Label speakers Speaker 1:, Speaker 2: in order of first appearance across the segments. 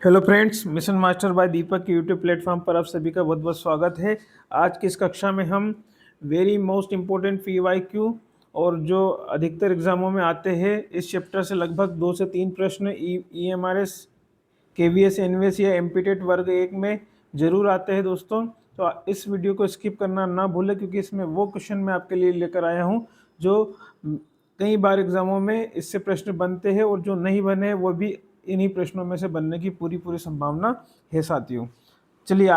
Speaker 1: Hello friends, mission master by Deepak के YouTube platform पर आप सभी का बहुत बहुत स्वागत है। आज की इस कक्षा में हम वेरी मोस्ट इम्पोर्टेंट PYQ और जो अधिकतर एग्जामों में आते हैं इस चैप्टर से लगभग 2 से 3 प्रश्न EMRS KVS NVS या एमपीटेट वर्ग 1 में जरूर आते हैं दोस्तों। तो इस वीडियो को स्किप करना ना भूलें, क्योंकि इसमें वो क्वेश्चन मैं आपके लिए लेकर आया हूँ जो कई बार एग्जामों में इससे प्रश्न बनते हैं और जो नहीं बने वो भी इन्हीं प्रश्नों में से बनने की पूरी संभावना है साथियों। चलिए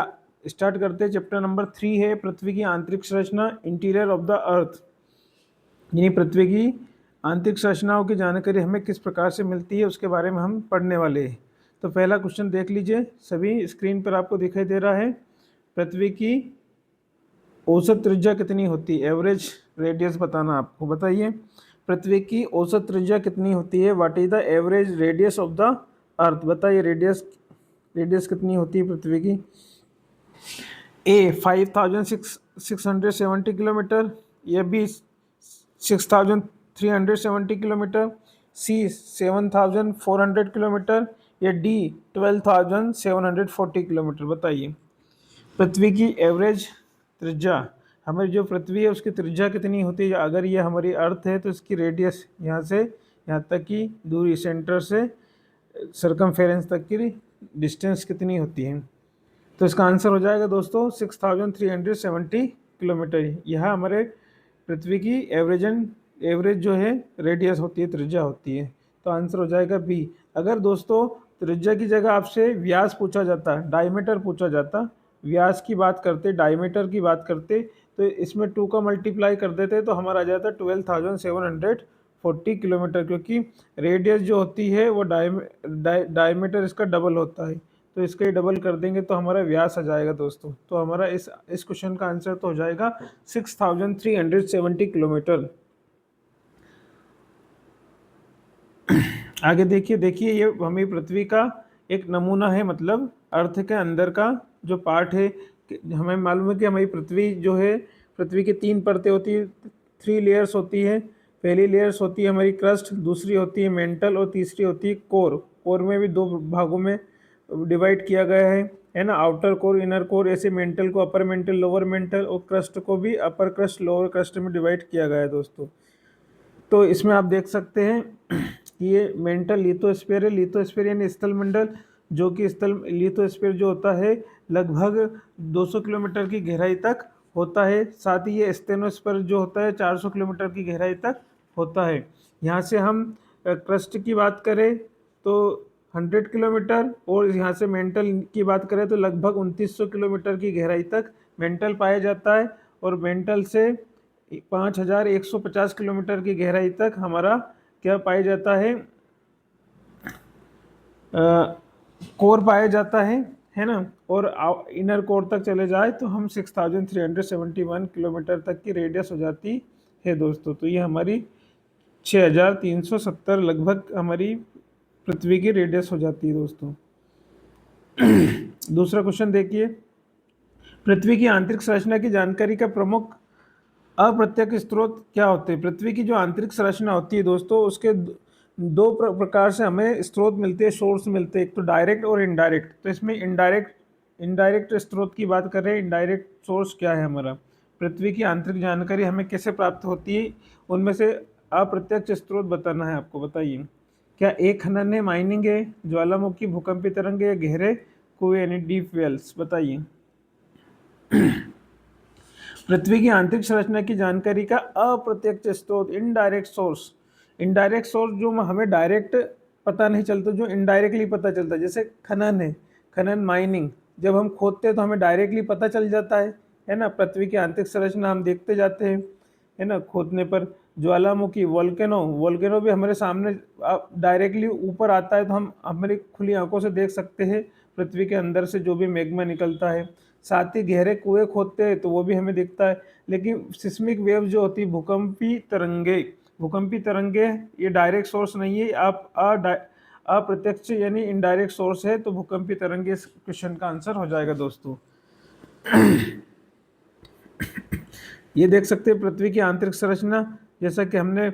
Speaker 1: स्टार्ट करते हैं। चैप्टर नंबर 3 है पृथ्वी की आंतरिक संरचना, इंटीरियर ऑफ द अर्थ। यानी पृथ्वी की आंतरिक संरचनाओं की जानकारी हमें किस प्रकार से मिलती है उसके बारे में हम पढ़ने वाले हैं। तो पहला क्वेश्चन देख लीजिए, सभी स्क्रीन पर आपको दिखाई दे रहा है। पृथ्वी की औसत त्रिज्या कितनी होती है? एवरेज रेडियस बताना आपको। बताइए पृथ्वी की औसत त्रिज्या कितनी होती है? What is the average radius of the अर्थ? बताइए रेडियस कितनी होती है पृथ्वी की? ए 5670 किलोमीटर, या बी 6370 किलोमीटर, सी 7400 किलोमीटर, या डी 12740 किलोमीटर। बताइए पृथ्वी की एवरेज त्रिज्या, हमारी जो पृथ्वी है उसकी त्रिज्या कितनी होती है? अगर ये हमारी अर्थ है तो इसकी रेडियस यहाँ से यहाँ तक की दूरी, सेंटर से सरकमफेरेंस तक की डिस्टेंस कितनी होती है? तो इसका आंसर हो जाएगा दोस्तों 6370 किलोमीटर। यह हमारे पृथ्वी की एवरेज जो है रेडियस होती है, त्रिज्या होती है। तो आंसर हो जाएगा बी। अगर दोस्तों त्रिज्या की जगह आपसे व्यास पूछा जाता, डायमीटर पूछा जाता, व्यास की बात करते, डायमीटर की बात करते, तो इसमें 2 का मल्टीप्लाई कर देते तो हमारा आ जाता 12,740 किलोमीटर, क्योंकि रेडियस जो होती है वो डायमीटर इसका डबल होता है। तो इसका ही डबल कर देंगे तो हमारा व्यास आ जाएगा दोस्तों। तो हमारा इस क्वेश्चन का आंसर तो हो जाएगा 6370 किलोमीटर। आगे देखिए ये हमें पृथ्वी का एक नमूना है, मतलब अर्थ के अंदर का जो पार्ट है। हमें मालूम है कि हमारी पृथ्वी जो है, पृथ्वी की 3 परतें होती है, 3 लेयर्स होती है। पहली लेयर्स होती है हमारी क्रस्ट, दूसरी होती है मेंटल और तीसरी होती है कोर। कोर में भी 2 भागों में डिवाइड किया गया है ना, आउटर कोर इनर कोर। ऐसे मेंटल को अपर मेंटल लोअर मेंटल और क्रस्ट को भी अपर क्रस्ट लोअर क्रस्ट में डिवाइड किया गया है दोस्तों। तो इसमें आप देख सकते हैं कि ये मेंटल लिथोस्फीयर है। लिथोस्फीयर यानी स्थल मंडल, जो कि लिथोस्फीयर जो होता है लगभग 200 किलोमीटर की गहराई तक होता है। साथ ही ये स्टेनोस्फीयर जो होता है 400 किलोमीटर की गहराई तक होता है। यहाँ से हम क्रस्ट की बात करें तो 100 किलोमीटर, और यहाँ से मेंटल की बात करें तो लगभग 2900 किलोमीटर की गहराई तक मेंटल पाया जाता है। और मेंटल से 5150 किलोमीटर की गहराई तक हमारा क्या पाया जाता है? कोर पाया जाता है ना। और इनर कोर तक चले जाए तो हम 6371 किलोमीटर तक की रेडियस हो जाती है दोस्तों। तो ये हमारी 6370 लगभग हमारी पृथ्वी की रेडियस हो जाती है दोस्तों। दूसरा क्वेश्चन देखिए, पृथ्वी की आंतरिक संरचना की जानकारी का प्रमुख अप्रत्यक्ष स्रोत क्या होते हैं? पृथ्वी की जो आंतरिक संरचना होती है दोस्तों, उसके 2 प्रकार से हमें स्रोत मिलते हैं, सोर्स मिलते हैं, एक तो डायरेक्ट और इनडायरेक्ट। तो इसमें इनडायरेक्ट स्रोत की बात कर रहे हैं। इनडायरेक्ट सोर्स क्या है हमारा? पृथ्वी की आंतरिक जानकारी हमें कैसे प्राप्त होती है, उनमें से अप्रत्यक्ष स्रोत बताना है आपको। बताइए क्या एक खनन है, माइनिंग है, ज्वालामुखी, भूकंपी तरंग या गहरे कुएं यानी डीप वेल्स? बताइए पृथ्वी की आंतरिक संरचना की जानकारी का अप्रत्यक्ष स्रोत, इनडायरेक्ट सोर्स जो हमें डायरेक्ट पता नहीं चलता, जो इनडायरेक्टली पता चलता है। जैसे खनन है, खनन माइनिंग, जब हम खोदते हैं तो हमें डायरेक्टली पता चल जाता है ना। पृथ्वी की आंतरिक संरचना हम देखते जाते हैं, है ना, खोदने पर। ज्वालामुखी, वोल्केनो भी हमारे सामने डायरेक्टली ऊपर आता है तो हम हमारी खुली आंखों से देख सकते हैं पृथ्वी के अंदर से जो भी मैग्मा निकलता है। साथ ही गहरे कुएं खोदते हैं तो वो भी हमें दिखता है। लेकिन सिस्मिक वेव जो होती है, भूकंपी तरंगे ये डायरेक्ट सोर्स नहीं है, आप अप्रत्यक्ष यानी इनडायरेक्ट सोर्स है। तो भूकंपी तरंगे इस क्वेश्चन का आंसर हो जाएगा दोस्तों। ये देख सकते हैं पृथ्वी की आंतरिक संरचना, जैसा कि हमने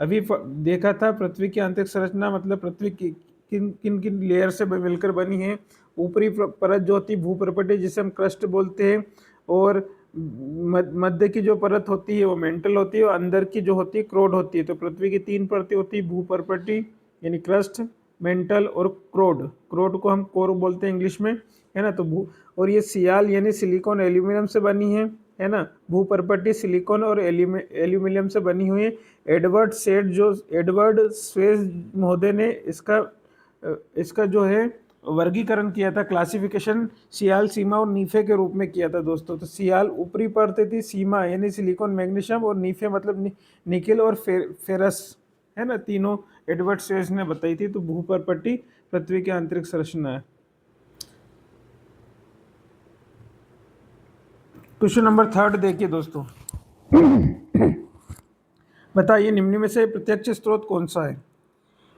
Speaker 1: अभी देखा था। पृथ्वी की आंतरिक संरचना मतलब पृथ्वी किन किन किन लेयर से मिलकर बनी है। ऊपरी परत जो होती है भूपर्पटी जिसे हम क्रस्ट बोलते हैं, और मध्य की जो परत होती है वो मेंटल होती है, और अंदर की जो होती है क्रोड होती है। तो पृथ्वी की 3 परतें होती है, भूपर्पटी यानी क्रस्ट, मेंटल और क्रोड। क्रोड को हम कोर बोलते हैं इंग्लिश में, है ना। तो और ये सियाल यानी सिलिकॉन एल्यूमिनियम से बनी है ना। भूपर्पटी सिलिकॉन और एल्यूमिनियम से बनी हुई है। एडवर्ड स्वेज महोदय ने इसका जो है वर्गीकरण किया था, क्लासिफिकेशन सियाल, सीमा और नीफे के रूप में किया था दोस्तों। तो सियाल ऊपरी परत थी, सीमा यानी सिलिकॉन मैग्नीशियम, और नीफे मतलब निकिल और फेरस, है ना। तीनों एडवर्ड स्वेज ने बताई थी। तो भूपर्पटी पृथ्वी की आंतरिक संरचना है। क्वेश्चन नंबर 3 देखिए दोस्तों। बताइए निम्न में से प्रत्यक्ष स्रोत कौन सा है।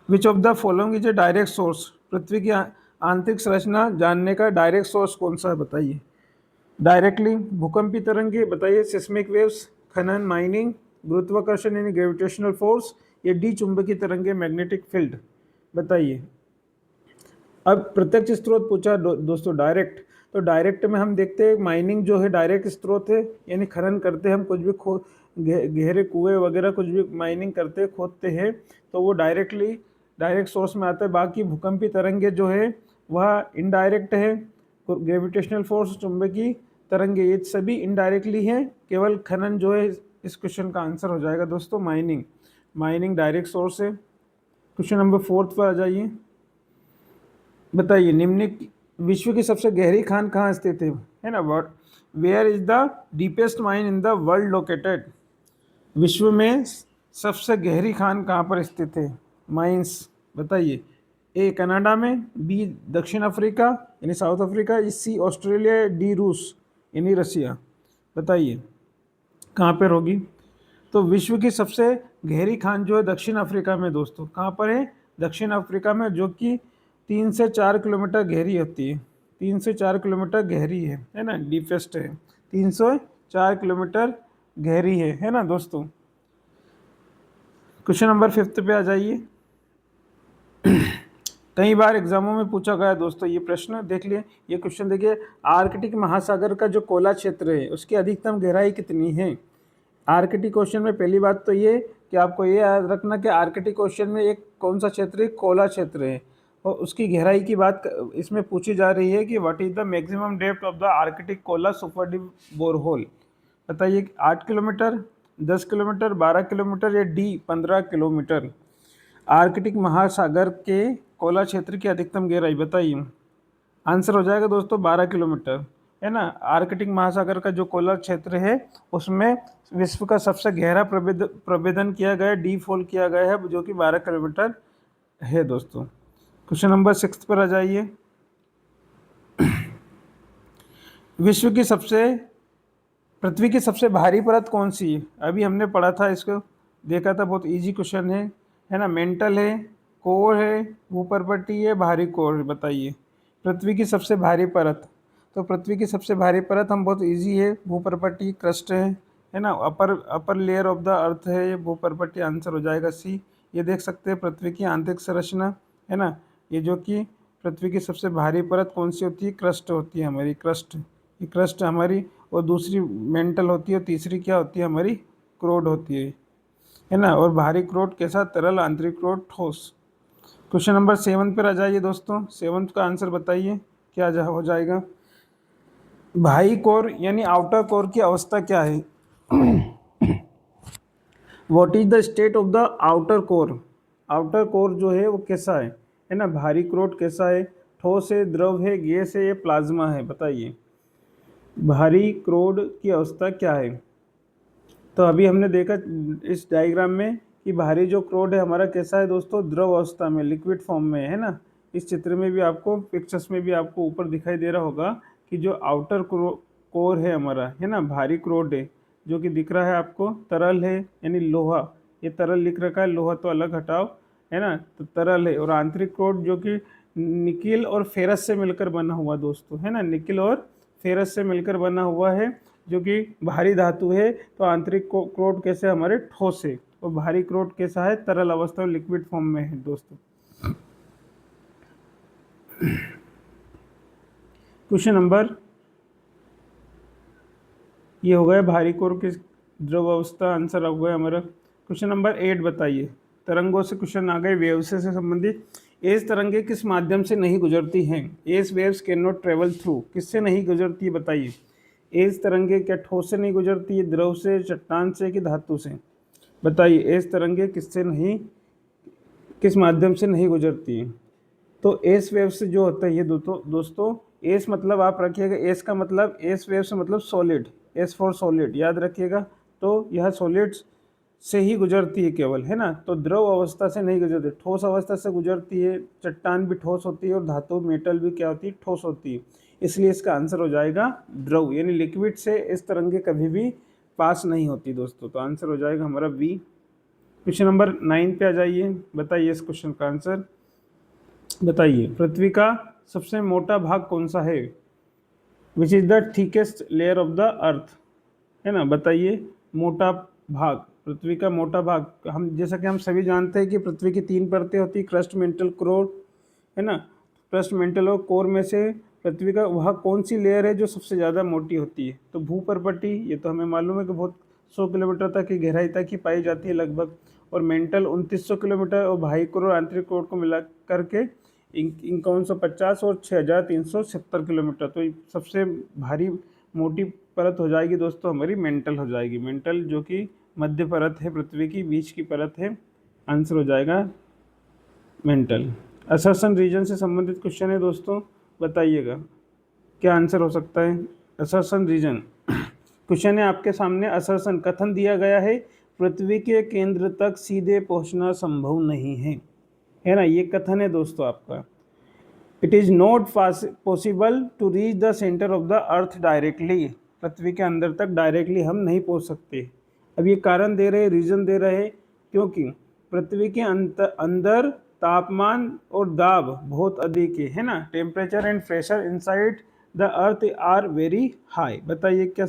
Speaker 1: Which of the following is a direct source. पृथ्वी की आंतरिक संरचना जानने का डायरेक्ट सोर्स कौन सा है बताइए। डायरेक्टली भूकंपी तरंगे, बताइए सिस्मिक वेव्स, खनन माइनिंग, गुरुत्वाकर्षण यानी ग्रेविटेशनल फोर्स, या डी चुंबकीय तरंगे मैग्नेटिक फील्ड, बताइए। अब प्रत्यक्ष स्रोत पूछा दोस्तों डायरेक्ट, तो डायरेक्ट में हम देखते हैं माइनिंग जो है डायरेक्ट स्रोत है, यानी खनन करते हैं हम, कुछ भी गहरे कुएं वगैरह कुछ भी माइनिंग करते खोदते हैं, तो वो डायरेक्ट सोर्स में आता है। बाकी भूकंपी तरंगे जो है वह इनडायरेक्ट है। ग्रेविटेशनल फोर्स, चुंबकीय तरंगे, ये सभी इनडायरेक्टली हैं। केवल खनन जो है इस क्वेश्चन का आंसर हो जाएगा दोस्तों माइनिंग डायरेक्ट सोर्स है। क्वेश्चन नंबर 4 पर आ जाइए। बताइए निम्न विश्व की सबसे गहरी खान कहाँ स्थित है ना। Where is the deepest mine in the world located. विश्व में सबसे गहरी खान कहाँ पर स्थित है, माइंस, बताइए। ए कनाडा में, बी दक्षिण अफ्रीका यानी साउथ अफ्रीका, सी ऑस्ट्रेलिया, डी रूस यानी रसिया, बताइए कहाँ पर होगी। तो विश्व की सबसे गहरी खान जो है दक्षिण अफ्रीका में दोस्तों। कहाँ पर है, दक्षिण अफ्रीका में, जो कि 3 से 4 किलोमीटर गहरी होती है। 3 से 4 किलोमीटर गहरी है ना, डीपेस्ट है, 3 से 4 किलोमीटर गहरी है ना दोस्तों। क्वेश्चन नंबर 5 पे आ जाइए। कई बार एग्जामों में पूछा गया दोस्तों ये प्रश्न, देख लिए ये क्वेश्चन देखिए। आर्कटिक महासागर का जो कोला क्षेत्र है उसकी अधिकतम गहराई कितनी है। आर्कटिक क्वेश्चन में पहली बात तो ये कि आपको ये याद रखना कि आर्कटिक क्वेश्चन में एक कौन सा क्षेत्र है, कोला क्षेत्र है, और उसकी गहराई की बात इसमें पूछी जा रही है कि what is the maximum depth of the Arctic Kola super deep borehole, बताइए। 8 किलोमीटर, 10 किलोमीटर, 12 किलोमीटर, या डी 15 किलोमीटर। आर्कटिक महासागर के कोला क्षेत्र की अधिकतम गहराई बताइए। आंसर हो जाएगा दोस्तों 12 किलोमीटर, है ना। आर्कटिक महासागर का जो कोला क्षेत्र है उसमें विश्व का सबसे गहरा प्रभेदन किया गया, डीप होल किया गया है, जो कि 12 किलोमीटर है दोस्तों। क्वेश्चन नंबर 6 पर आ जाइए। पृथ्वी की सबसे भारी परत कौन सी है। अभी हमने पढ़ा था, इसको देखा था, बहुत इजी क्वेश्चन है ना। मेंटल है, कोर है, भूपर्पटी है, भारी कोर है, बताइए पृथ्वी की सबसे भारी परत। तो पृथ्वी की सबसे भारी परत हम बहुत इजी है, भूपर्पटी क्रस्ट है ना। अपर लेयर ऑफ द अर्थ है ये भूपर्पटी, आंसर हो जाएगा सी। ये देख सकते हैं पृथ्वी की आंतरिक संरचना, है ना। ये जो कि पृथ्वी की सबसे भारी परत कौन सी होती है, क्रस्ट होती है हमारी, क्रस्ट। ये क्रस्ट हमारी, और दूसरी मेंटल होती है, और तीसरी क्या होती है हमारी, क्रोड होती है ना। और भारी क्रोड के साथ तरल, आंतरिक क्रोड ठोस। क्वेश्चन नंबर 7 पर आ जाइए दोस्तों। 7 का आंसर बताइए क्या हो जाएगा। बाह्य कोर यानी आउटर कोर की अवस्था क्या है। What is the state of the outer core. Outer core जो है वो कैसा है ना। भारी क्रोड कैसा है, ठोस है, द्रव है, गैस है, या प्लाज्मा है, बताइए भारी क्रोड की अवस्था क्या है। तो अभी हमने देखा इस डायग्राम में कि भारी जो क्रोड है हमारा कैसा है दोस्तों, द्रव अवस्था में, लिक्विड फॉर्म में, है ना। इस चित्र में भी आपको, पिक्चर्स में भी आपको ऊपर दिखाई दे रहा होगा कि जो आउटर कोर है हमारा, है ना, भारी क्रोड है, जो कि दिख रहा है आपको, तरल है यानी लोहा, ये तरल लिख रखा है, लोहा तो अलग हटाओ, है ना, तो तरल है। और आंतरिक क्रोड जो कि निकिल और फेरस से मिलकर बना हुआ दोस्तों, है ना, निकिल और फेरस से मिलकर बना हुआ है, जो कि भारी धातु है। तो आंतरिक क्रोड कैसे हमारे, ठोस है, और भारी क्रोड कैसा है, तरल अवस्था में, लिक्विड फॉर्म में है दोस्तों। क्वेश्चन नंबर, ये हो गया भारी कोर की द्रव अवस्था, आंसर हो गया हमारा। क्वेश्चन नंबर 8 बताइए, तरंगों से क्वेश्चन आ गए, वेव से संबंधित। एज तरंगे किस माध्यम से नहीं गुजरती हैं? As waves can not travel through, किससे नहीं गुजरती है बताइए? एज तरंगे क्या ठोस से नहीं गुजरती है, द्रव से, चट्टान से, कि धातु से? बताइए, एज तरंगे किससे नहीं, किस माध्यम से नहीं गुजरती है? तो एस वेव से जो होता है ये दोस्तों एस मतलब आप रखिएगा, एस का मतलब, एस वेव से मतलब सॉलिड, एस फॉर सॉलिड याद रखिएगा। तो यह सॉलिड्स से ही गुजरती है केवल, है ना। तो द्रव अवस्था से नहीं गुजरती, ठोस अवस्था से गुजरती है। चट्टान भी ठोस होती है और धातु मेटल भी क्या होती है, ठोस होती है। इसलिए इसका आंसर हो जाएगा द्रव, यानी लिक्विड से इस तरंगे कभी भी पास नहीं होती दोस्तों। तो आंसर हो जाएगा हमारा बी। क्वेश्चन नंबर 9 पे आ जाइए, बताइए इस क्वेश्चन का आंसर। बताइए, पृथ्वी का सबसे मोटा भाग कौन सा है? Which is the thickest layer of the अर्थ, है ना। बताइए, मोटा भाग, पृथ्वी का मोटा भाग। हम जैसा कि हम सभी जानते हैं कि पृथ्वी की 3 परतें होती है, क्रस्ट, मेंटल, कोर, है ना। क्रस्ट, मेंटल और कोर में से पृथ्वी का वह कौन सी लेयर है जो सबसे ज़्यादा मोटी होती है? तो भूपर्पटी, ये तो हमें मालूम है कि बहुत 100 किलोमीटर तक की गहराई तक ही पाई जाती है लगभग। और मेंटल 2900 किलोमीटर, और बाह्य कोर और आंतरिक कोर को मिला करके 5150 और 6370 किलोमीटर। तो सबसे भारी मोटी परत हो जाएगी दोस्तों हमारी मेंटल हो जाएगी। मेंटल जो कि मध्य परत है, पृथ्वी की बीच की परत है। आंसर हो जाएगा मेंटल। असर्शन रीजन से संबंधित क्वेश्चन है दोस्तों, बताइएगा क्या आंसर हो सकता है। असर्शन रीजन क्वेश्चन है आपके सामने। असर्शन कथन दिया गया है, पृथ्वी के केंद्र तक सीधे पहुंचना संभव नहीं है ना। ये कथन है दोस्तों आपका। It is not possible to reach the centre of the earth directly, पृथ्वी के अंदर तक डायरेक्टली हम नहीं पहुंच सकते। अब ये कारण दे रहे, रीजन दे रहे, क्योंकि पृथ्वी के अंदर तापमान और दाब बहुत अधिक है ना। Temperature and pressure inside the earth are very high. बताइए क्या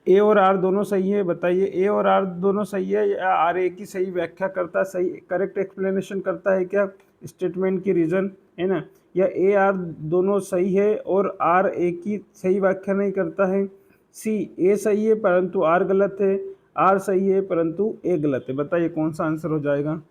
Speaker 1: ए और आर दोनों सही है? बताइए, ए और आर दोनों सही है या आर ए की सही व्याख्या करता है, सही करेक्ट एक्सप्लेनेशन करता है क्या स्टेटमेंट की रीजन, है ना। या ए आर दोनों सही है और आर ए की सही व्याख्या नहीं करता है? सी, ए सही है परंतु आर गलत है, आर सही है परंतु ए गलत है। बताइए कौन सा आंसर हो जाएगा।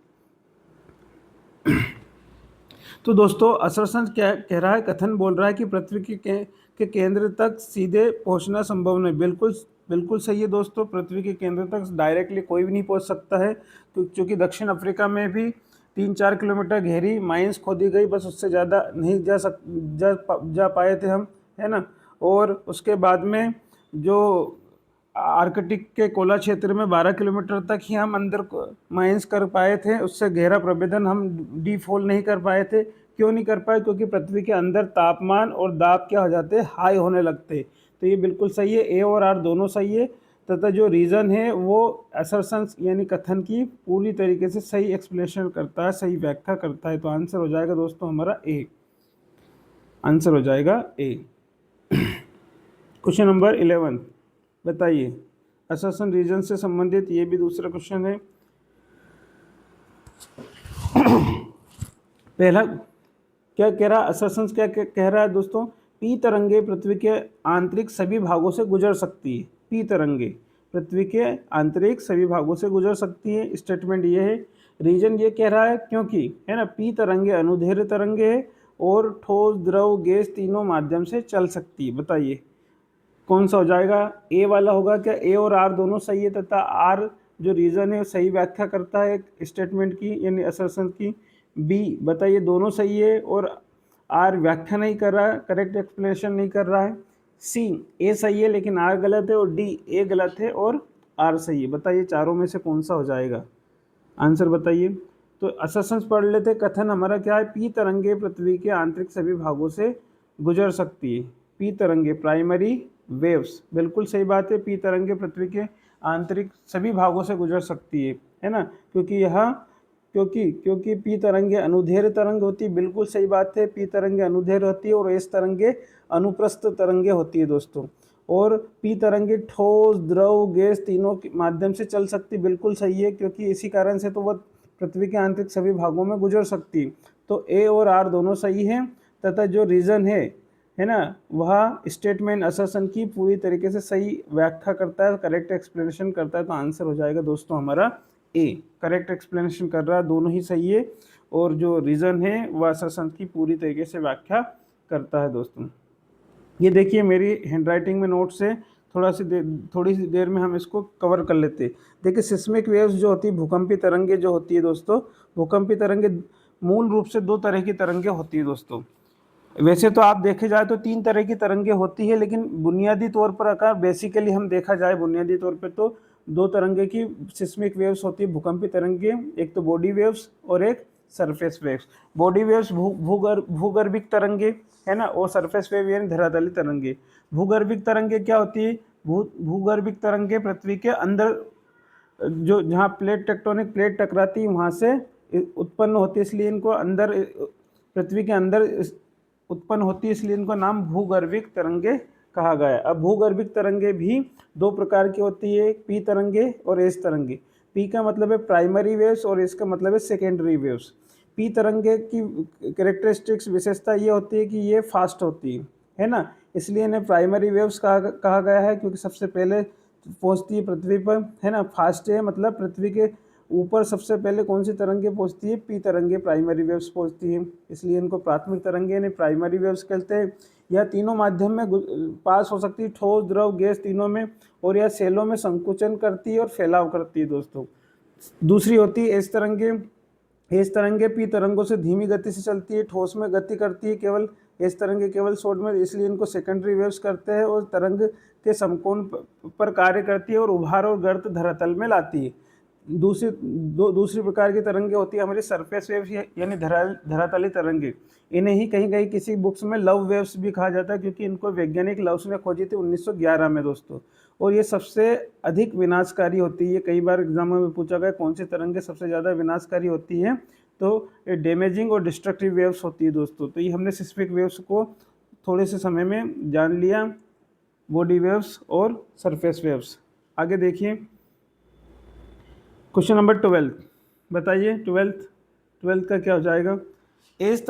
Speaker 1: तो दोस्तों असर्शन क्या कह रहा है, कथन बोल रहा है कि पृथ्वी के केंद्र तक सीधे पहुंचना संभव नहीं। बिल्कुल बिल्कुल सही है दोस्तों, पृथ्वी के केंद्र तक डायरेक्टली कोई भी नहीं पहुंच सकता है, क्योंकि दक्षिण अफ्रीका में भी 3-4 किलोमीटर गहरी माइंस खोदी गई, बस उससे ज़्यादा नहीं जा पाए थे हम, है ना। और उसके बाद में जो आर्कटिक के कोला क्षेत्र में 12 किलोमीटर तक ही हम अंदर माइंस कर पाए थे, उससे गहरा प्रभेदन हम डीप होल नहीं कर पाए थे। क्यों नहीं कर पाए? क्योंकि पृथ्वी के अंदर तापमान और दाब क्या हो जाते, हाई होने लगते। तो ये बिल्कुल सही है, ए और आर दोनों सही है, तथा जो रीज़न है वो असर्शंस यानी कथन की पूरी तरीके से सही एक्सप्लेनेशन करता है, सही व्याख्या करता है। तो आंसर हो जाएगा दोस्तों हमारा ए, आंसर हो जाएगा ए। क्वेश्चन नंबर 11 बताइए, असर्शन रीजन से संबंधित ये भी दूसरा क्वेश्चन है। पहला क्या कह रहा, असर्शन क्या कह रहा है दोस्तों, पी तरंगे पृथ्वी के आंतरिक सभी भागों से गुजर सकती है। पी तरंगे पृथ्वी के आंतरिक सभी भागों से गुजर सकती है, स्टेटमेंट ये है। रीजन ये कह रहा है क्योंकि, है ना, पी तरंगे अनुदैर्ध्य तरंगे है और ठोस, द्रव, गैस तीनों माध्यम से चल सकती है। बताइए कौन सा हो जाएगा। ए वाला होगा क्या? ए और आर दोनों सही है, तथा आर जो रीजन है सही व्याख्या करता है स्टेटमेंट की यानी असर्शन की। बी बताइए दोनों सही है और आर व्याख्या नहीं कर रहा है, करेक्ट एक्सप्लेनेशन नहीं कर रहा है। सी, ए सही है लेकिन आर गलत है, और डी, ए गलत है और आर सही है। बताइए चारों में से कौन सा हो जाएगा, आंसर बताइए। तो असर्शन पढ़ लेते। कथन हमारा क्या है, पी तरंगे पृथ्वी के आंतरिक सभी भागों से गुजर सकती है। पी तरंगे प्राइमरी वेव्स, बिल्कुल सही बात है, पी तरंगे पृथ्वी के आंतरिक सभी भागों से गुजर सकती है ना। क्योंकि पी तरंगे अनुदैर्ध्य तरंग होती है, बिल्कुल सही बात है, पी तरंगे अनुदैर्ध्य होती है और एस तरंगे अनुप्रस्थ तरंगे होती है दोस्तों। और पी तरंगे ठोस, द्रव, गैस तीनों के माध्यम से चल सकती, बिल्कुल सही है, क्योंकि इसी कारण से तो वह पृथ्वी के आंतरिक सभी भागों में गुजर सकती। तो ए और आर दोनों सही हैं, तथा जो रीज़न है ना, वह स्टेटमेंट असर्शन की पूरी तरीके से सही व्याख्या करता है, करेक्ट एक्सप्लेनेशन करता है। तो आंसर हो जाएगा दोस्तों हमारा ए, करेक्ट एक्सप्लेनेशन कर रहा है, दोनों ही सही है। और जो रीज़न है वह असर्शन की पूरी तरीके से व्याख्या करता है दोस्तों। ये देखिए मेरी हैंडराइटिंग में नोट्स है, थोड़ी सी देर में हम इसको कवर कर लेते हैं। देखिए सिस्मिक वेव्स जो होती है, भूकंपी तरंगे जो होती है दोस्तों, भूकंपी तरंगे मूल रूप से 2 तरह की तरंगे होती है दोस्तों। वैसे तो आप देखे जाए तो 3 तरह की तरंगे होती है, लेकिन बुनियादी तौर पर अगर बेसिकली हम देखा जाए बुनियादी तौर पे तो 2 तरंगे की सिस्मिक वेव्स होती है, भूकंपी तरंगे, एक तो बॉडी वेव्स और एक सरफेस वेव्स। बॉडी वेव्स भूगर्भिक तरंगे है ना, और सरफेस वेव यानी धरातली तरंगे। भूगर्भिक तरंगे क्या होती है? भूगर्भिक तरंगे पृथ्वी के अंदर जो जहाँ टेक्टोनिक प्लेट टकराती है वहाँ से उत्पन्न होती है, इसलिए इनको अंदर पृथ्वी के अंदर उत्पन्न होती है, इसलिए इनको नाम भूगर्भिक तरंगे कहा गया है। अब भूगर्भिक तरंगे भी 2 प्रकार की होती है, पी तरंगे और एस तरंगे। पी का मतलब है प्राइमरी वेव्स और इसका मतलब है सेकेंडरी वेव्स। पी तरंगे की कैरेक्टरिस्टिक्स विशेषता ये होती है कि ये फास्ट होती है ना, इसलिए इन्हें प्राइमरी वेव्स कहा गया है, क्योंकि सबसे पहले पहुंचती है पृथ्वी पर, है ना। फास्ट है मतलब पृथ्वी के ऊपर सबसे पहले कौन सी तरंगे पहुंचती है? पी तरंगे, प्राइमरी वेव्स पहुंचती है, इसलिए इनको प्राथमिक तरंगे यानी प्राइमरी वेव्स कहते हैं। यह तीनों माध्यम में पास हो सकती है, ठोस, द्रव, गैस तीनों में, और यह सेलों में संकुचन करती है और फैलाव करती है दोस्तों। दूसरी होती है एस तरंगे। एस तरंगे पी तरंगों से धीमी गति से चलती है, ठोस में गति करती है केवल एस तरंगे, केवल शॉर्ट में, इसलिए इनको सेकेंडरी वेव्स करते हैं, और तरंग के समकोण पर कार्य करती है और उभार और गर्त धरातल में लाती है। दूसरी प्रकार की तरंगे होती है हमारी सरफेस वेव्स यानी धरातली तरंगे। इन्हें ही कहीं कहीं किसी बुक्स में लव वेव्स भी कहा जाता है, क्योंकि इनको वैज्ञानिक लव्स ने खोजी थी 1911 में दोस्तों। और ये सबसे अधिक विनाशकारी होती है। कई बार एग्जामों में पूछा गया कौन सी तरंगे सबसे ज़्यादा विनाशकारी होती है, तो ये डैमेजिंग और डिस्ट्रक्टिव वेव्स होती है दोस्तों। तो ये हमने सिस्मिक वेव्स को थोड़े से समय में जान लिया, बॉडी वेव्स और सरफेस वेव्स। आगे देखिए क्वेश्चन नंबर 12, बताइए 12th का क्या हो जाएगा? एस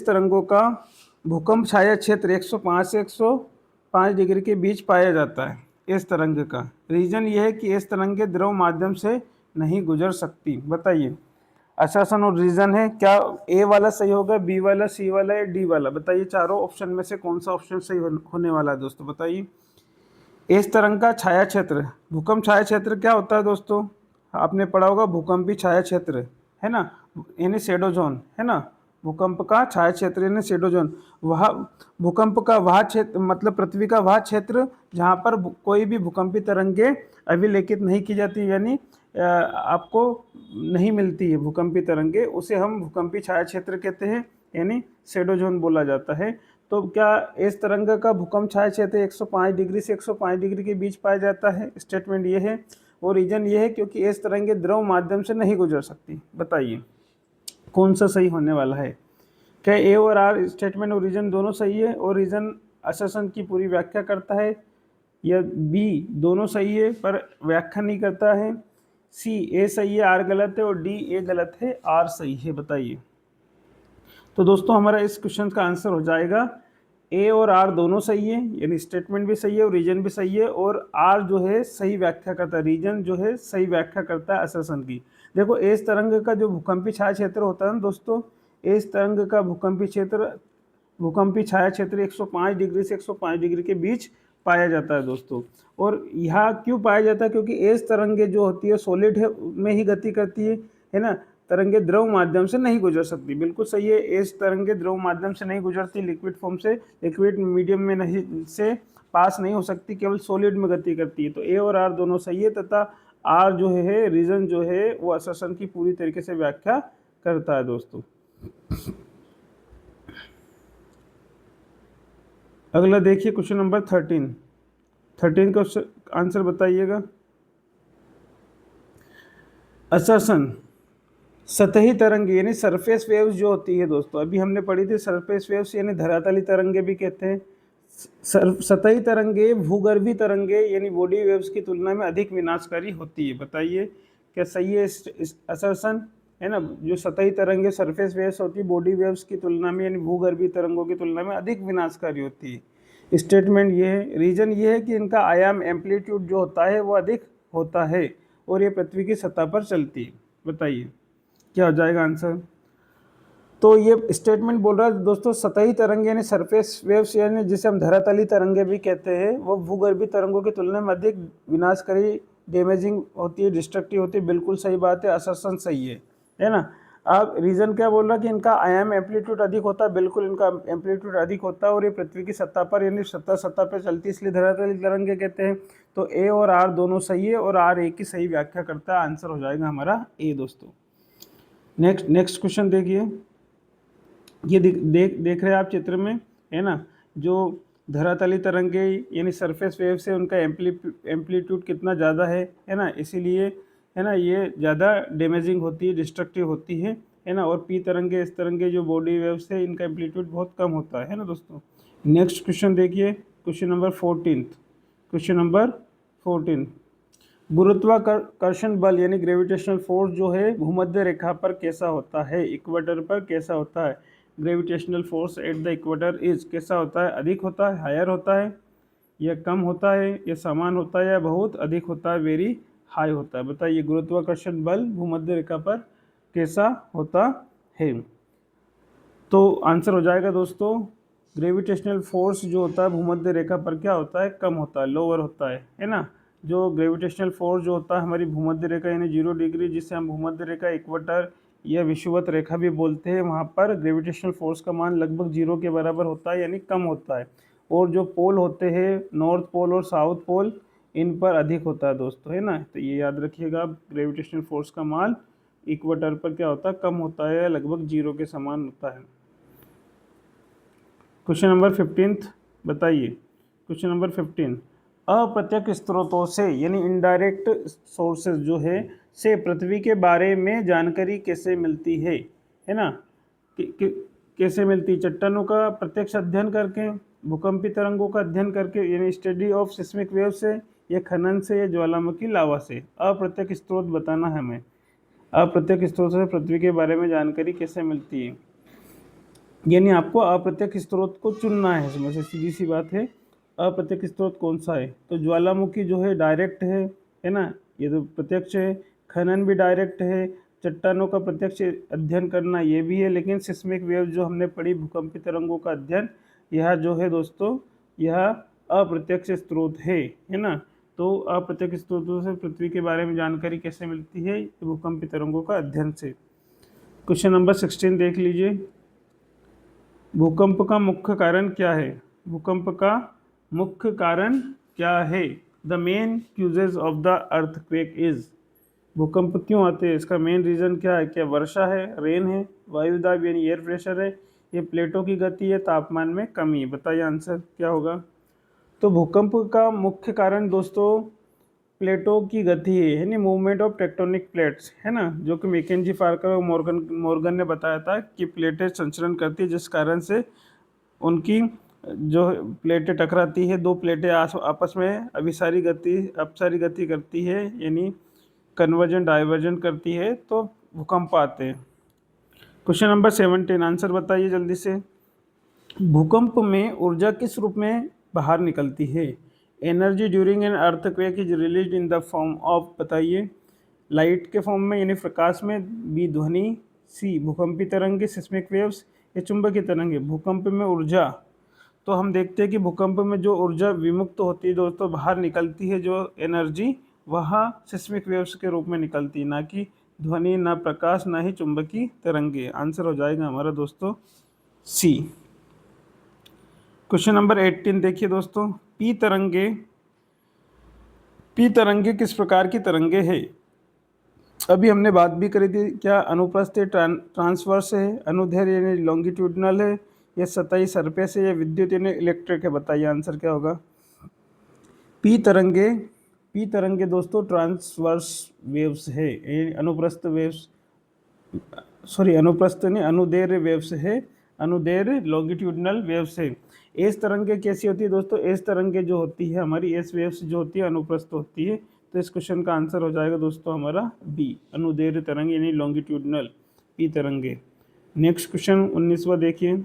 Speaker 1: तरंगों का भूकंप छाया क्षेत्र 105 से 105 डिग्री के बीच पाया जाता है। एस तरंग का रीजन यह है कि एस तरंगे द्रव माध्यम से नहीं गुजर सकती। बताइए आश्वासन और रीजन है क्या? ए वाला सही होगा, बी वाला, सी वाला या डी वाला? बताइए चारों ऑप्शन में से कौन सा ऑप्शन सही होने वाला है दोस्तों, बताइए। इस तरंग का छाया क्षेत्र, भूकंप छाया क्षेत्र क्या होता है दोस्तों? आपने पढ़ा होगा भूकंपी छाया क्षेत्र, है ना, यानी शेडो जोन, है ना। भूकंप का छाया क्षेत्र यानी शेडो जोन, वह भूकंप का वह क्षेत्र मतलब पृथ्वी का वह क्षेत्र जहाँ पर कोई भी भूकंपी तरंगे अभिलेखित नहीं की जाती, यानी आपको नहीं मिलती है भूकंपी तरंगे, उसे हम भूकंपी छाया क्षेत्र कहते हैं, यानी शेडो जोन बोला जाता है। तो क्या इस तरंग का भूकंप छाया क्षेत्र 105 डिग्री से 105 डिग्री के बीच पाया जाता है? स्टेटमेंट ये है, और रीजन ये है क्योंकि इस तरंगे द्रव माध्यम से नहीं गुजर सकती। बताइए कौन सा सही होने वाला है? क्या ए और आर स्टेटमेंट और रीजन दोनों सही है और रीजन असर्शन की पूरी व्याख्या करता है, या बी दोनों सही है पर व्याख्या नहीं करता है, सी ए सही है आर गलत है, और डी ए गलत है आर सही है? बताइए। तो दोस्तों हमारा इस क्वेश्चन का आंसर हो जाएगा ए और आर दोनों सही है, यानी स्टेटमेंट भी सही है और रीजन भी सही है, और आर जो है सही व्याख्या करता है, रीजन जो है सही व्याख्या करता है असर्शन की। देखो एस तरंग का जो भूकंपी छाया क्षेत्र होता है ना दोस्तों, एस तरंग का भूकंपी छाया क्षेत्र 105 डिग्री से 105 डिग्री के बीच पाया जाता है दोस्तों। और यहाँ क्यों पाया जाता है? क्योंकि एस तरंगे जो होती है सॉलिड है में ही गति करती है ना, तरंगे द्रव माध्यम से नहीं गुजर सकती। बिल्कुल सही है, एस तरंगे द्रव माध्यम से नहीं गुजरती, लिक्विड फॉर्म से, लिक्विड मीडियम में नहीं से पास नहीं हो सकती, केवल सॉलिड में गति करती है। तो ए और आर दोनों सही है, तथा आर जो है रीजन जो है वो असर्शन की पूरी तरीके से व्याख्या करता है दोस्तों। अगला देखिए क्वेश्चन नंबर 13 का आंसर बताइएगा। असर्शन सतही तरंगे यानी सरफेस वेव्स जो होती है दोस्तों, अभी हमने पढ़ी थी सरफेस वेव्स यानी धरातली तरंगे भी कहते हैं। सतही तरंगे भूगर्भी तरंगे यानी बॉडी वेव्स की तुलना में अधिक विनाशकारी होती है। बताइए क्या सही है असर्शन? है ना। जो सतही तरंगे सरफेस वेव्स होती है बॉडी वेव्स की तुलना में, यानी भूगर्भीय तरंगों की तुलना में अधिक विनाशकारी होती है। स्टेटमेंट ये है, रीजन ये है कि इनका आयाम एम्पलीट्यूड जो होता है वो अधिक होता है और ये पृथ्वी की सतह पर चलती है। बताइए क्या हो जाएगा आंसर। तो ये स्टेटमेंट बोल रहा है दोस्तों, सतही तरंगे यानी सरफेस वेव्स, यानी जिसे हम धरातली तरंगे भी कहते हैं, वो भूगर्भीय तरंगों की तुलना में अधिक विनाशकारी, डैमेजिंग होती है, डिस्ट्रक्टिव होती है। बिल्कुल सही बात है, असर्शन सही है ना। अब रीजन क्या बोल रहा है कि इनका आयाम एम्पलीट्यूड अधिक होता है, बिल्कुल इनका एम्पलीट्यूड अधिक होता है और ये पृथ्वी की सतह पर यानी सतह पर चलती है, इसलिए धरातली तरंगे कहते हैं। तो ए और आर दोनों सही है और आर ए की सही व्याख्या करता है। आंसर हो जाएगा हमारा ए दोस्तों। नेक्स्ट क्वेश्चन देखिए, ये देख रहे हैं आप चित्र में, है ना। जो धरातली तरंगे यानी सरफेस वेव से उनका एम्पलीट्यूड कितना ज़्यादा है ना, इसीलिए है ना ये ज़्यादा डैमेजिंग होती है, डिस्ट्रक्टिव होती है ना। और पी तरंगे, इस तरंगे जो बॉडी वेव से, इनका एम्पलीट्यूड बहुत कम होता है ना दोस्तों। नेक्स्ट क्वेश्चन देखिए, क्वेश्चन नंबर 14। क्वेश्चन नंबर 14, गुरुत्वाकर्षण बल यानी ग्रेविटेशनल फोर्स जो है भूमध्य रेखा पर कैसा होता है, इक्वेटर पर कैसा होता है। Gravitational force at the equator is कैसा होता है, अधिक होता है, हायर होता है, या कम होता है, या समान होता है, या बहुत अधिक होता है, वेरी हाई होता है। बताइए गुरुत्वाकर्षण बल भूमध्य रेखा पर कैसा होता है। तो आंसर हो जाएगा दोस्तों, ग्रेविटेशनल फोर्स जो होता है भूमध्य रेखा पर क्या होता है, कम होता है, लोअर होता है ना। जो ग्रेविटेशनल फोर्स जो होता है हमारी भूमध्य रेखा यानी 0 डिग्री, जिसे हम भूमध्य रेखा, इक्वेटर या विषुवत रेखा भी बोलते हैं, वहाँ पर ग्रेविटेशनल फोर्स का मान लगभग 0 के बराबर होता है, यानी कम होता है। और जो पोल होते हैं, नॉर्थ पोल और साउथ पोल, इन पर अधिक होता है दोस्तों, है ना। तो ये याद रखिएगा, ग्रेविटेशनल फोर्स का मान इक्वेटर पर क्या होता है, कम होता है, लगभग 0 के समान होता है। क्वेश्चन नंबर 15 बताइए। क्वेश्चन नंबर 15, अप्रत्यक्ष स्रोतों से यानी इनडायरेक्ट सोर्सेज जो है से पृथ्वी के बारे में जानकारी कैसे मिलती है ना। कैसे मिलती है, चट्टानों का प्रत्यक्ष अध्ययन करके, भूकंपीय तरंगों का अध्ययन करके यानी स्टडी ऑफ सिस्मिक वेव से, या खनन से, या ज्वालामुखी लावा से। अप्रत्यक्ष स्रोत बताना है हमें। अप्रत्यक्ष स्रोत से पृथ्वी के बारे में जानकारी कैसे मिलती है, यानी आपको अप्रत्यक्ष स्रोत को चुनना है, इसमें से सीधी सी बात है। अप्रत्यक्ष स्रोत कौन सा है, तो ज्वालामुखी जो है डायरेक्ट है ना, ये तो प्रत्यक्ष है। खनन भी डायरेक्ट है। चट्टानों का प्रत्यक्ष अध्ययन करना ये भी है, लेकिन सिस्मिक वेव जो हमने पढ़ी, भूकंपीय तरंगों का अध्ययन, यह जो है दोस्तों, यह अप्रत्यक्ष स्रोत है ना। तो अप्रत्यक्ष स्रोतों से पृथ्वी के बारे में जानकारी कैसे मिलती है, भूकंपीय तरंगों का अध्ययन से। क्वेश्चन नंबर 16 देख लीजिए, भूकंप का मुख्य कारण क्या है। भूकंप का मुख्य कारण क्या है, the main Qs of the earthquake is. भूकंप क्यों आते हैं, इसका मेन रीज़न क्या है, क्या वर्षा है, रेन है, वायुदाब यानी एयर प्रेशर है, ये प्लेटों की गति है, तापमान में कमी। बताइए आंसर क्या होगा। तो भूकंप का मुख्य कारण दोस्तों प्लेटों की गति है, यानी मूवमेंट ऑफ टेक्टोनिक प्लेट्स, है ना। जो कि मैकेंजी पार्कर और मॉर्गन ने बताया था कि प्लेटें संचरण करती है, जिस कारण से उनकी जो प्लेटें टकराती है, दो प्लेटें आपस में अपसारी गति करती है, यानी कन्वर्जन डाइवर्जन करती है, तो भूकंप आते हैं। क्वेश्चन नंबर 17 आंसर बताइए जल्दी से। भूकंप में ऊर्जा किस रूप में बाहर निकलती है। Energy during an earthquake is release in the form of, बताइए, लाइट के फॉर्म में यानी प्रकाश में, बी ध्वनि, सी भूकंपी तरंगे सिस्मिक वेव्स, या चुंबकीय तरंगे। भूकंप में ऊर्जा, तो हम देखते हैं कि भूकंप में जो ऊर्जा विमुक्त होती है दोस्तों, बाहर निकलती है जो एनर्जी, वह सिस्मिक वेव्स के रूप में निकलती है, ना कि ध्वनि, ना प्रकाश, ना ही चुंबकीय तरंगे। आंसर हो जाएगा हमारा दोस्तों सी। क्वेश्चन नंबर 18 देखिए दोस्तों, पी तरंगे किस प्रकार की तरंगे है। अभी हमने बात भी करी थी, क्या अनुप्रस्थ है, ट्रांसवर्स है, अनुदैर्घ्य यानी लॉन्गिट्यूडनल है, या सतही सरफेस है, या विद्युत यानी इलेक्ट्रिक है। बताइए आंसर क्या होगा। पी तरंगे दोस्तों ट्रांसवर्स वेव्स है, अनुप्रस्थ वेव्स, सॉरी अनुप्रस्थ नहीं, अनुदैर्घ्य वेव्स है, अनुदैर्घ्य लॉन्गिट्यूडनल वेव्स है। एस तरंगे कैसी होती है दोस्तों, एस तरंगे जो होती है हमारी, एस वेव्स जो होती है अनुप्रस्थ होती है, तो इस क्वेश्चन का आंसर हो जाएगा दोस्तों हमारा बी, अनुदैर्घ्य तरंग यानी लॉन्गिट्यूडनल पी तरंगे। नेक्स्ट क्वेश्चन 19वां देखिए,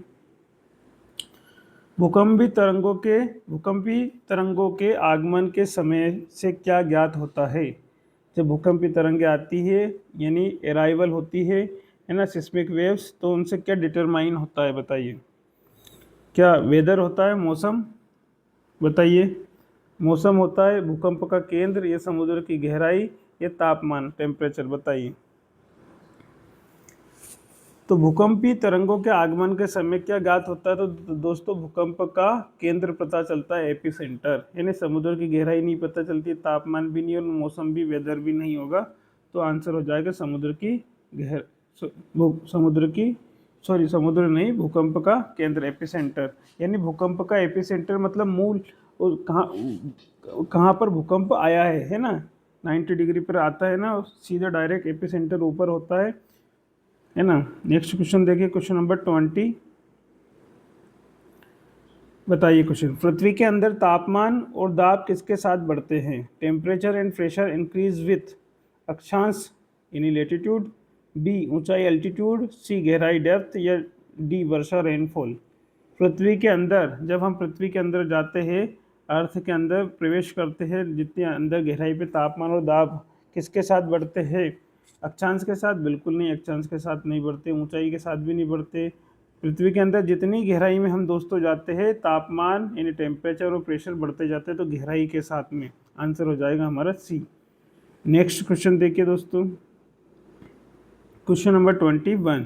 Speaker 1: भूकंपी तरंगों के आगमन के समय से क्या ज्ञात होता है? जब भूकंपी तरंगे आती है यानी अराइवल होती है ना सिस्मिक वेव्स, तो उनसे क्या डिटरमाइन होता है बताइए? क्या वेदर होता है, मौसम? बताइए। मौसम होता है, भूकंप का केंद्र या समुद्र की गहराई या तापमान, टेम्परेचर? बताइए। तो भूकंपी तरंगों के आगमन के समय क्या ज्ञात होता है? तो दोस्तों भूकंप का केंद्र पता चलता है, एपिसेंटर, यानी समुद्र की गहराई नहीं पता चलती, तापमान भी नहीं और मौसम भी, वेदर भी नहीं होगा। तो आंसर हो जाएगा समुद्र नहीं, भूकंप का केंद्र, एपिसेंटर। यानी भूकंप का एपिसेंटर मतलब मूल कहाँ कहाँ पर भूकंप आया है ना, 90 डिग्री पर आता है ना, सीधा डायरेक्ट एपिसेंटर ऊपर होता है ना। नेक्स्ट क्वेश्चन देखिए, क्वेश्चन नंबर 20। बताइए क्वेश्चन, पृथ्वी के अंदर तापमान और दाब किसके साथ बढ़ते हैं? Temperature and pressure increase with अक्षांश यानी लेटीट्यूड, बी ऊंचाई एल्टीट्यूड, सी गहराई डेप्थ, या डी वर्षा रेनफॉल? पृथ्वी के अंदर, जब हम पृथ्वी के अंदर जाते हैं, अर्थ के अंदर प्रवेश करते हैं, जितने अंदर गहराई पे तापमान और दाब किसके साथ बढ़ते हैं? अक्षांश के साथ? बिल्कुल नहीं, अक्षांश के साथ नहीं बढ़ते, ऊंचाई के साथ भी नहीं बढ़ते। पृथ्वी के अंदर जितनी गहराई में हम दोस्तों जाते हैं, तापमान यानी टेम्परेचर और प्रेशर बढ़ते जाते हैं, तो गहराई के साथ में। आंसर हो जाएगा हमारा सी। नेक्स्ट क्वेश्चन देखिए दोस्तों, क्वेश्चन नंबर 21।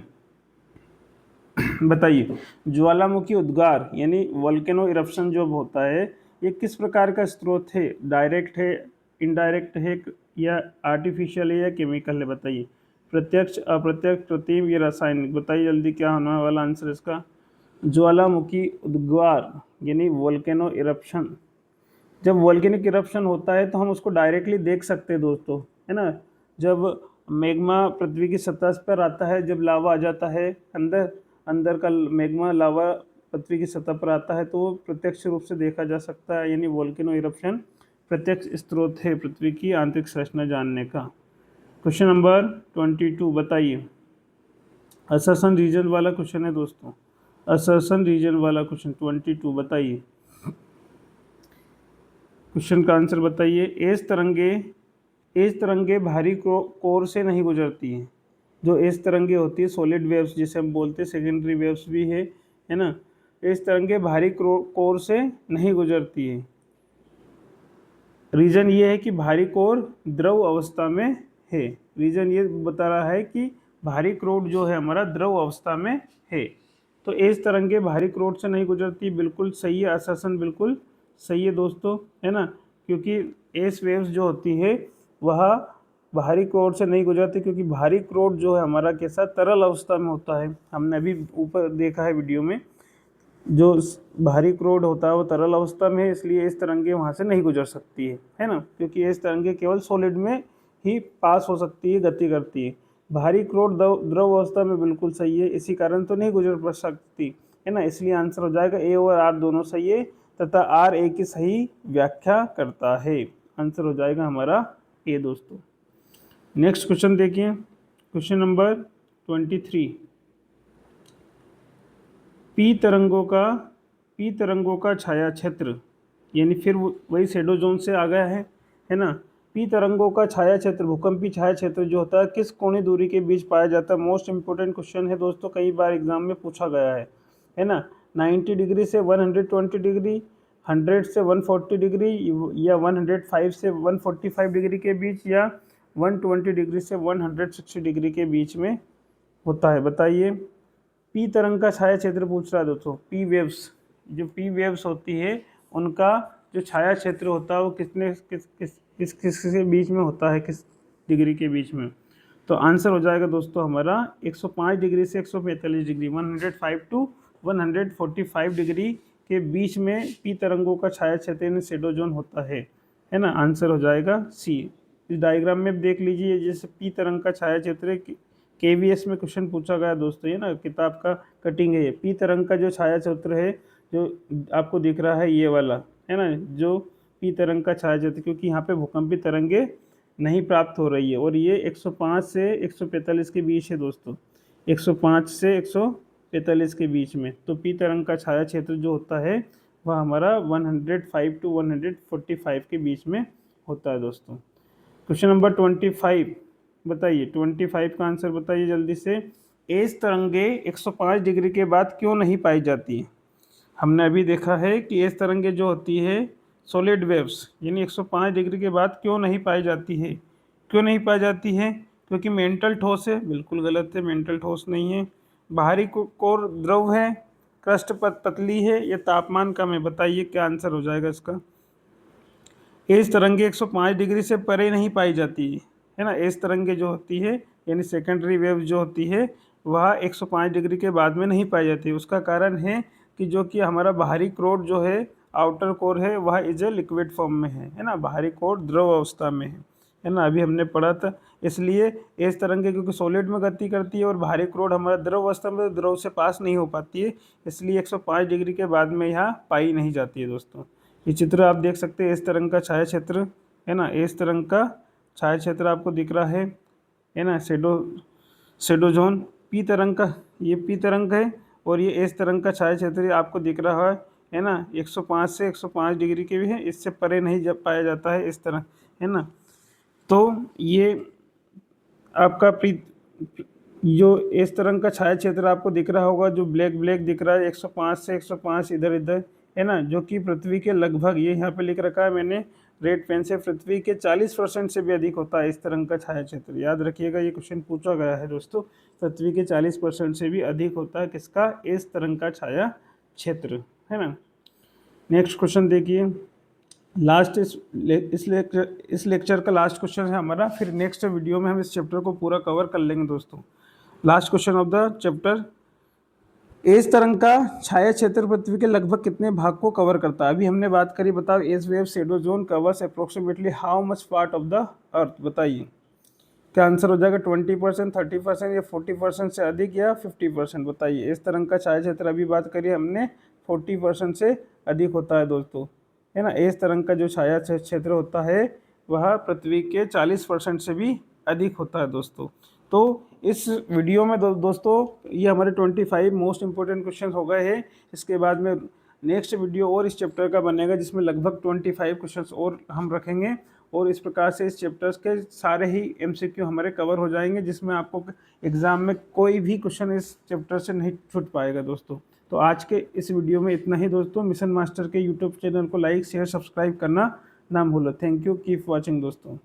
Speaker 1: बताइए, ज्वालामुखी उद्गार यानी वोल्केनो इरप्शन जो होता है, ये किस प्रकार का स्रोत है? डायरेक्ट है, इनडायरेक्ट है, या आर्टिफिशियल है, या केमिकल है? बताइए। प्रत्यक्ष, अप्रत्यक्ष, कृत्रिम या रासायनिक? बताइए जल्दी, क्या होने वाला आंसर इसका? ज्वालामुखी उद्गार यानी वोल्केनो इरप्शन। जब वोल्केनिक इरप्शन होता है तो हम उसको डायरेक्टली देख सकते हैं दोस्तों, है ना। जब मैग्मा पृथ्वी की सतह पर आता है, जब लावा आ जाता है अंदर, अंदर का मैग्मा लावा पृथ्वी की सतह पर आता है, तो वो प्रत्यक्ष रूप से देखा जा सकता है, यानी वोल्केनो इरप्शन प्रत्यक्ष स्रोत है पृथ्वी की आंतरिक संरचना जानने का। क्वेश्चन नंबर 22 बताइए, असर्शन रीजन वाला क्वेश्चन है दोस्तों, असर्शन रीजन वाला क्वेश्चन 22 बताइए। क्वेश्चन का आंसर बताइए। एज तरंगे भारी कोर से नहीं गुजरती हैं। जो एज तरंगे होती है, सॉलिड वेव्स जिसे हम बोलते हैं, सेकेंडरी वेव्स भी है ना। एज तरंगे भारी कोर से नहीं गुजरती है। रीजन ये है कि भारी कोर द्रव अवस्था में है। रीजन ये बता रहा है कि भारी क्रोड जो है हमारा द्रव अवस्था में है। तो एज तरंगे भारी क्रोड से नहीं गुजरती, बिल्कुल सही है, असर्शन बिल्कुल सही है दोस्तों, है ना। क्योंकि एज वेव्स जो होती है वह भारी क्रोड से नहीं गुजरती, क्योंकि भारी क्रोड जो है हमारा कैसा, तरल अवस्था में होता है। हमने अभी ऊपर देखा है वीडियो में, जो भारी क्रोड होता है वो तरल अवस्था में है, इसलिए इस तरंगे वहाँ से नहीं गुजर सकती है ना। क्योंकि इस तरंगे केवल सॉलिड में ही पास हो सकती है, गति करती है। भारी क्रोड द्रव अवस्था में बिल्कुल सही है, इसी कारण तो नहीं गुजर सकती, है ना। इसलिए आंसर हो जाएगा ए और आर दोनों सही है, तथा आर ए की सही व्याख्या करता है। आंसर हो जाएगा हमारा ए दोस्तों। नेक्स्ट क्वेश्चन देखिए, क्वेश्चन नंबर 23। पी तरंगों का छाया क्षेत्र, यानी फिर वही शेडो जोन से आ गया है ना। पी तरंगों का छाया क्षेत्र, भूकंपी छाया क्षेत्र जो होता है, किस कोणीय दूरी के बीच पाया जाता है? मोस्ट इंपोर्टेंट क्वेश्चन है दोस्तों, कई बार एग्जाम में पूछा गया है ना। 90 डिग्री से 120 डिग्री, 100 से 140 डिग्री, या 105 से 145 डिग्री के बीच, या 120 डिग्री से 160 डिग्री के बीच में होता है? बताइए। पी तरंग का छाया क्षेत्र पूछ रहा है दोस्तों। पी वेव्स, जो पी वेव्स होती है उनका जो छाया क्षेत्र होता है वो किस के बीच में होता है, किस डिग्री के बीच में? तो आंसर हो जाएगा दोस्तों हमारा 105 डिग्री से 145 डिग्री, 105 टू 145 डिग्री के बीच में पी तरंगों का छाया क्षेत्र यानी शेडो जोन होता है ना। आंसर हो जाएगा सी। इस डायग्राम में देख लीजिए, जैसे पी तरंग का छाया क्षेत्र KVS में क्वेश्चन पूछा गया दोस्तों, ये ना किताब का कटिंग है। ये पी तरंग का जो छाया क्षेत्र है, जो आपको दिख रहा है ये वाला, है ना, जो पी तरंग का छाया क्षेत्र, क्योंकि यहाँ पे भूकंपी तरंगे नहीं प्राप्त हो रही है। और ये 105 से 145 के बीच है दोस्तों, 105 से 145 के बीच में। तो पी तरंग का छाया क्षेत्र जो होता है वह हमारा 105 टू 145 के बीच में होता है दोस्तों। क्वेश्चन नंबर 25 बताइए, 25 का आंसर बताइए जल्दी से। एस तरंगे 105 डिग्री के बाद क्यों नहीं पाई जाती है? हमने अभी देखा है कि एस तरंगे जो होती है सॉलिड वेव्स, यानी 105 डिग्री के बाद क्यों नहीं पाई जाती है? क्यों नहीं पाई जाती है? क्योंकि मेंटल ठोस है। बिल्कुल गलत है, मेंटल ठोस नहीं है। बाहरी कोर द्रव है, क्रस्ट पतली है, या तापमान कम है? बताइए क्या आंसर हो जाएगा इसका। एस तरंगे 105 डिग्री से परे नहीं पाई जाती है ना। एस तरंगे जो होती है यानी सेकेंडरी वेव जो होती है वह 105 डिग्री के बाद में नहीं पाई जाती। उसका कारण है कि जो कि हमारा बाहरी कोर जो है, आउटर कोर है, वह इज ए लिक्विड फॉर्म में है ना। बाहरी कोर द्रव अवस्था में है ना, अभी हमने पढ़ा था। इसलिए एस तरंगे क्योंकि सॉलिड में गति करती है और बाहरी कोर हमारा द्रव अवस्था में द्रव से पास नहीं हो पाती है, इसलिए 105 डिग्री के बाद में यहाँ पाई नहीं जाती है दोस्तों। ये चित्र आप देख सकते हैं, इस तरंग का छाया क्षेत्र है ना, इस तरंग का छाया क्षेत्र आपको दिख रहा है ना। शेडो जोन पी तरंग का, ये पी तरंग है, और ये इस तरंग का छाया क्षेत्र आपको दिख रहा है ना। 105 से 105 डिग्री के भी है, इससे परे नहीं जब पाया जाता है इस तरह, है ना। तो ये आपका जो इस तरंग का छाया क्षेत्र आपको दिख रहा होगा, जो ब्लैक ब्लैक दिख रहा है 105 से 105 इधर इधर, है ना, जो कि पृथ्वी के लगभग, ये यहाँ पे लिख रखा है मैंने रेड पेन से, पृथ्वी के 40% से भी अधिक होता है इस तरंग का छाया क्षेत्र। याद रखिएगा, ये क्वेश्चन पूछा गया है दोस्तों। पृथ्वी के 40% से भी अधिक होता है किसका? इस तरंग का छाया क्षेत्र, है ना। नेक्स्ट क्वेश्चन देखिए, लास्ट इस लेक्चर का लास्ट क्वेश्चन है हमारा। फिर नेक्स्ट वीडियो में हम इस चैप्टर को पूरा कवर कर लेंगे दोस्तों। Last question of the chapter, S तरंग का छाया क्षेत्र पृथ्वी के लगभग कितने भाग को कवर करता है? अभी हमने बात करी, बताओ। S wave shadow zone covers approximately how much part of the अर्थ? बताइए क्या आंसर हो जाएगा। 20%, 30% या 40% से अधिक, या 50%? बताइए। इस तरंग का छाया क्षेत्र अभी बात करी हमने 40% से अधिक होता है दोस्तों, है ना। इस तरंग का जो छाया क्षेत्र होता है वह पृथ्वी के 40% से भी अधिक होता है दोस्तों। तो इस वीडियो में दोस्तों ये हमारे 25 मोस्ट इंपॉर्टेंट क्वेश्चन हो गए हैं। इसके बाद में नेक्स्ट वीडियो और इस चैप्टर का बनेगा, जिसमें लगभग 25 क्वेश्चन और हम रखेंगे, और इस प्रकार से इस चैप्टर्स के सारे ही MCQ हमारे कवर हो जाएंगे, जिसमें आपको एग्जाम में कोई भी क्वेश्चन इस चैप्टर से नहीं छूट पाएगा दोस्तों। तो आज के इस वीडियो में इतना ही दोस्तों। मिशन मास्टर के यूट्यूब चैनल को लाइक शेयर सब्सक्राइब करना ना भूलो। थैंक यू, कीप वॉचिंग दोस्तों।